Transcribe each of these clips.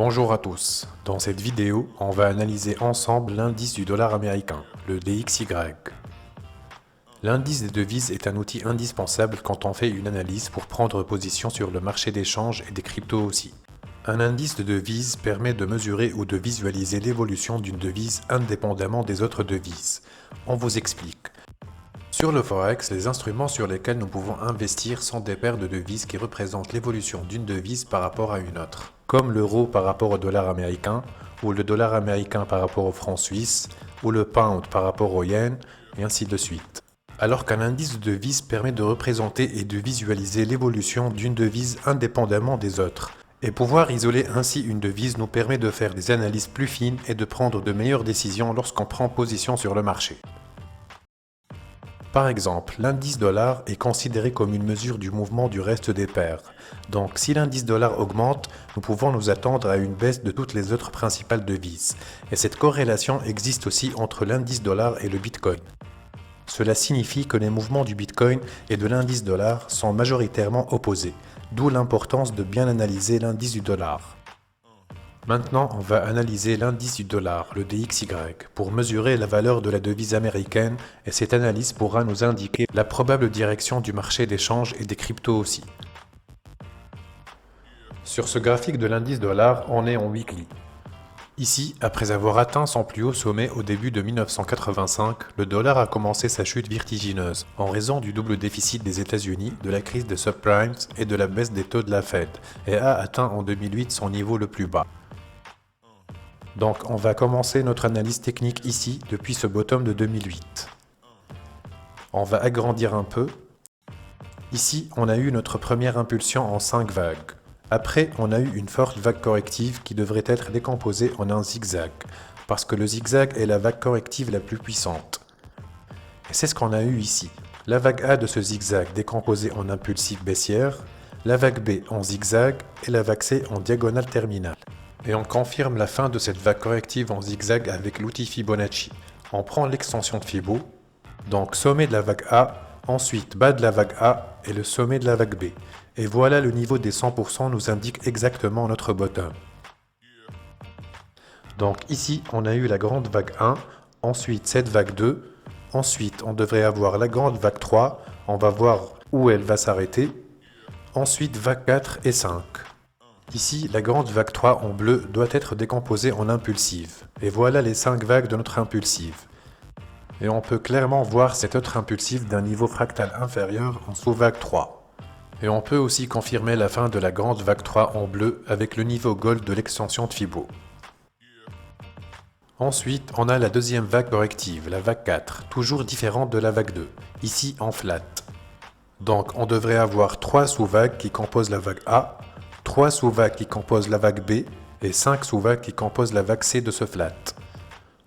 Bonjour à tous. Dans cette vidéo, on va analyser ensemble l'indice du dollar américain, le DXY. L'indice des devises est un outil indispensable quand on fait une analyse pour prendre position sur le marché d'échange et des cryptos aussi. Un indice de devises permet de mesurer ou de visualiser l'évolution d'une devise indépendamment des autres devises. On vous explique. Sur le Forex, les instruments sur lesquels nous pouvons investir sont des paires de devises qui représentent l'évolution d'une devise par rapport à une autre, comme l'euro par rapport au dollar américain, ou le dollar américain par rapport au franc suisse, ou le pound par rapport au yen, et ainsi de suite. Alors qu'un indice de devise permet de représenter et de visualiser l'évolution d'une devise indépendamment des autres. Et pouvoir isoler ainsi une devise nous permet de faire des analyses plus fines et de prendre de meilleures décisions lorsqu'on prend position sur le marché. Par exemple, l'indice dollar est considéré comme une mesure du mouvement du reste des paires. Donc si l'indice dollar augmente, nous pouvons nous attendre à une baisse de toutes les autres principales devises. Et cette corrélation existe aussi entre l'indice dollar et le Bitcoin. Cela signifie que les mouvements du Bitcoin et de l'indice dollar sont majoritairement opposés, d'où l'importance de bien analyser l'indice du dollar. Maintenant, on va analyser l'indice du dollar, le DXY, pour mesurer la valeur de la devise américaine et cette analyse pourra nous indiquer la probable direction du marché d'échange et des cryptos aussi. Sur ce graphique de l'indice dollar, on est en weekly. Ici, après avoir atteint son plus haut sommet au début de 1985, le dollar a commencé sa chute vertigineuse en raison du double déficit des États-Unis, de la crise des subprimes et de la baisse des taux de la Fed, et a atteint en 2008 son niveau le plus bas. Donc on va commencer notre analyse technique ici depuis ce bottom de 2008. On va agrandir un peu. Ici, on a eu notre première impulsion en 5 vagues. Après, on a eu une forte vague corrective qui devrait être décomposée en un zigzag, parce que le zigzag est la vague corrective la plus puissante. Et c'est ce qu'on a eu ici. La vague A de ce zigzag décomposée en impulsive baissière, la vague B en zigzag et la vague C en diagonale terminale. Et on confirme la fin de cette vague corrective en zigzag avec l'outil Fibonacci. On prend l'extension de Fibo, donc sommet de la vague A, ensuite bas de la vague A et le sommet de la vague B. Et voilà, le niveau des 100% nous indique exactement notre bottom. Donc ici, on a eu la grande vague 1, ensuite cette vague 2, ensuite on devrait avoir la grande vague 3, on va voir où elle va s'arrêter, ensuite vague 4 et 5. Ici, la grande vague 3 en bleu doit être décomposée en impulsive. Et voilà les 5 vagues de notre impulsive. Et on peut clairement voir cette autre impulsive d'un niveau fractal inférieur en sous-vague 3. Et on peut aussi confirmer la fin de la grande vague 3 en bleu avec le niveau gold de l'extension de Fibo. Ensuite, on a la deuxième vague corrective, la vague 4, toujours différente de la vague 2, ici en flat. Donc on devrait avoir 3 sous-vagues qui composent la vague A, 3 sous-vagues qui composent la vague B et 5 sous-vagues qui composent la vague C de ce flat.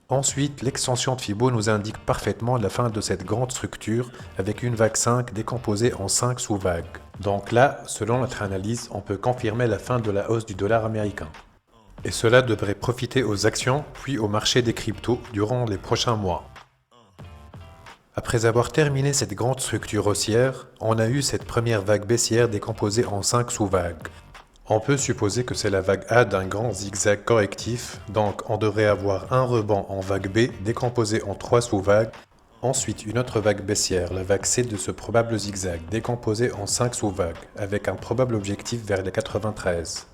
Ensuite, l'extension de Fibo nous indique parfaitement la fin de cette grande structure avec une vague 5 décomposée en 5 sous-vagues. Donc là, selon notre analyse, on peut confirmer la fin de la hausse du dollar américain. Et cela devrait profiter aux actions puis au marché des cryptos durant les prochains mois. Après avoir terminé cette grande structure haussière, on a eu cette première vague baissière décomposée en 5 sous-vagues. On peut supposer que c'est la vague A d'un grand zigzag correctif, donc on devrait avoir un rebond en vague B décomposé en 3 sous-vagues, ensuite une autre vague baissière, la vague C de ce probable zigzag décomposé en 5 sous-vagues, avec un probable objectif vers les 93.